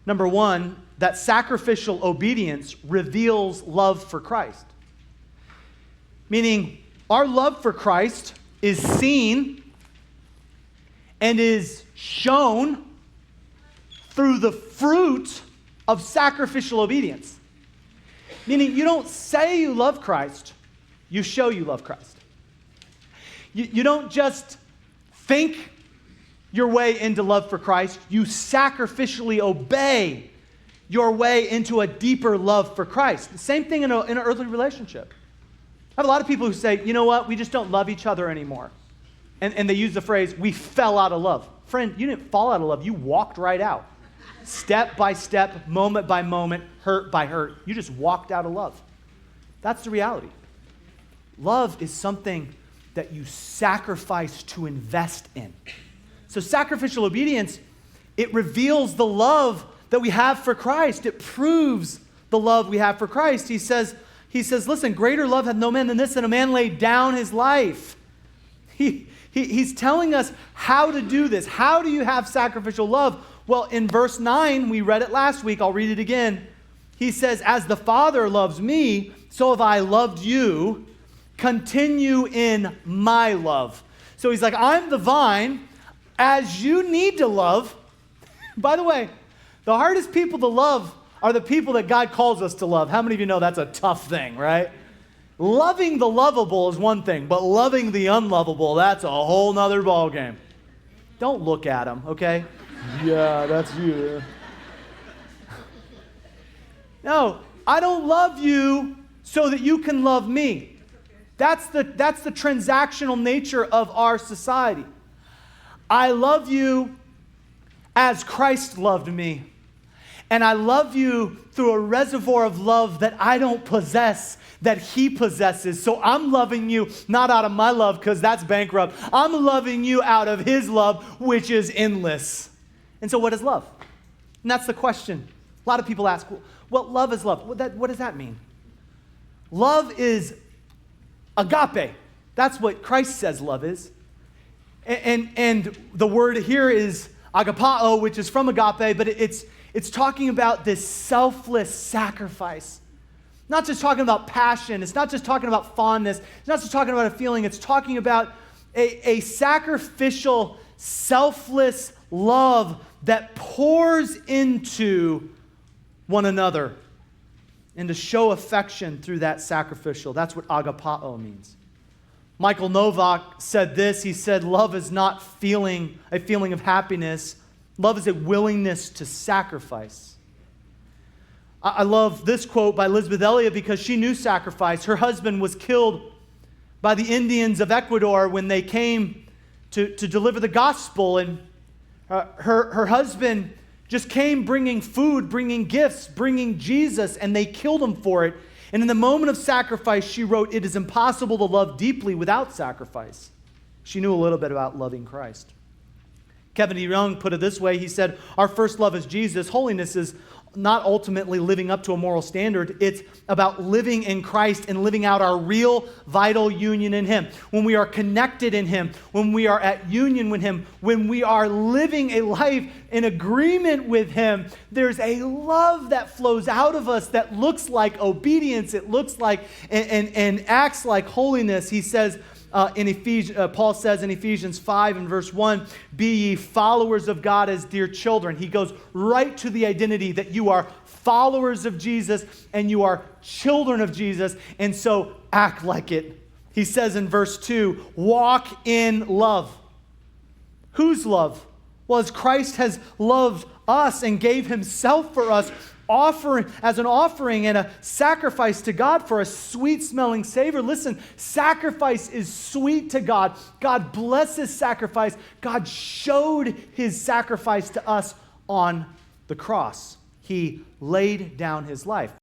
Number one, that sacrificial obedience reveals love for Christ. Meaning, our love for Christ is seen and is shown through the fruit of sacrificial obedience. Meaning, you don't say you love Christ, you show you love Christ. You don't just think your way into love for Christ, you sacrificially obey your way into a deeper love for Christ. The same thing in an earthly relationship. I have a lot of people who say, you know what, we just don't love each other anymore. And they use the phrase, we fell out of love. Friend, you didn't fall out of love, you walked right out. Step by step, moment by moment, hurt by hurt. You just walked out of love. That's the reality. Love is something that you sacrifice to invest in. So sacrificial obedience, it reveals the love that we have for Christ. It proves the love we have for Christ. He says, listen, greater love hath no man than this, that a man laid down his life. He's telling us how to do this. How do you have sacrificial love? Well, in verse 9, we read it last week. I'll read it again. He says, as the Father loves me, so have I loved you. Continue in my love. So he's like, I'm the vine. As you need to love. By the way, the hardest people to love are the people that God calls us to love. How many of you know that's a tough thing, right? Loving the lovable is one thing, but loving the unlovable, that's a whole nother ballgame. Don't look at them, okay? Yeah, that's you. No, I don't love you so that you can love me. That's the transactional nature of our society. I love you as Christ loved me. And I love you through a reservoir of love that I don't possess, that he possesses. So I'm loving you not out of my love because that's bankrupt. I'm loving you out of his love, which is endless. And so what is love? And that's the question. A lot of people ask, what love is love? What does that mean? Love is agape. That's what Christ says love is. And the word here is agapao, which is from agape, but it's talking about this selfless sacrifice. Not just talking about passion. It's not just talking about fondness. It's not just talking about a feeling. It's talking about a sacrificial, selfless love that pours into one another and to show affection through that sacrificial. That's what agapao means. Michael Novak said this. He said, love is not a feeling of happiness. Love is a willingness to sacrifice. I love this quote by Elizabeth Elliot because she knew sacrifice. Her husband was killed by the Indians of Ecuador when they came to deliver the gospel. And her husband just came bringing food, bringing gifts, bringing Jesus, and they killed him for it. And in the moment of sacrifice, she wrote, it is impossible to love deeply without sacrifice. She knew a little bit about loving Christ. Kevin DeYoung put it this way. He said, our first love is Jesus. Holiness is not ultimately living up to a moral standard. It's about living in Christ and living out our real, vital union in him. When we are connected in him, when we are at union with him, when we are living a life in agreement with him, there's a love that flows out of us that looks like obedience. It looks like and acts like holiness. He says, Paul says in Ephesians 5 and verse 1, be ye followers of God as dear children. He goes right to the identity that you are followers of Jesus and you are children of Jesus, and so act like it. He says in verse 2, walk in love. Whose love? Well, as Christ has loved us and gave himself for us, as an offering and a sacrifice to God for a sweet-smelling savor. Listen, sacrifice is sweet to God. God blesses sacrifice. God showed his sacrifice to us on the cross. He laid down his life.